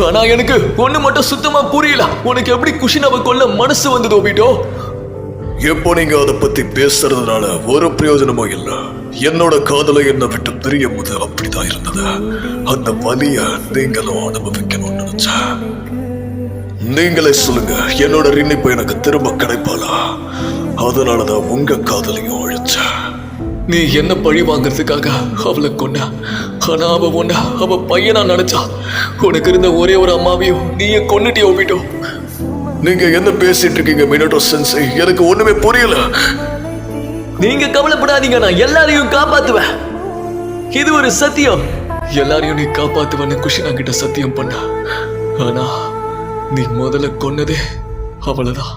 ஆனா எனக்கு ஒண்ணு மட்டும் சுத்தமா புரியல. உனக்கு எப்படி குஷினாவை கொல்ல மனசு வந்தது ஓபிட்டோ? எப்போ நீங்க அதை பத்தி பேசுறதுனால ஒரு பிரயோஜனமும் இல்ல. என்னோட காதலை என்ன விட்டு பிரியும் போது அப்படிதான் இருந்தது. அந்த வலிய நீங்களும் அனுபவிக்கணும்னு நினைச்சேன். நீங்களே சொல்லுங்க, என்னோட ரின்னிப்பு எனக்கு திரும்ப கிடைப்பாளா? அதனாலதான் உங்க காதலையும் அழிச்சேன். நீ என்ன பழி வாங்கறதுக்காக அவளை கொண்ட. ஆனா அவ பையனா நினைச்சா. உனக்கு இருந்த ஒரே ஒரு அம்மாவையும் நீயே கொன்னுட்டிய ஓபிட்டோ. நீங்க என்ன பேசிட்டு இருக்கீங்க மினோட்டோ சென்சை? எனக்கு ஒண்ணுமே புரியல. நீங்க கவலைப்படாதீங்க, நான் எல்லாரையும் காப்பாத்துவேன். இது ஒரு சத்தியம். எல்லாரையும் நீ காப்பாத்துவன்னு குஷினா கிட்ட சத்தியம் பண்ண. ஆனா நீ முதல்ல கொன்னதே அவளதான்.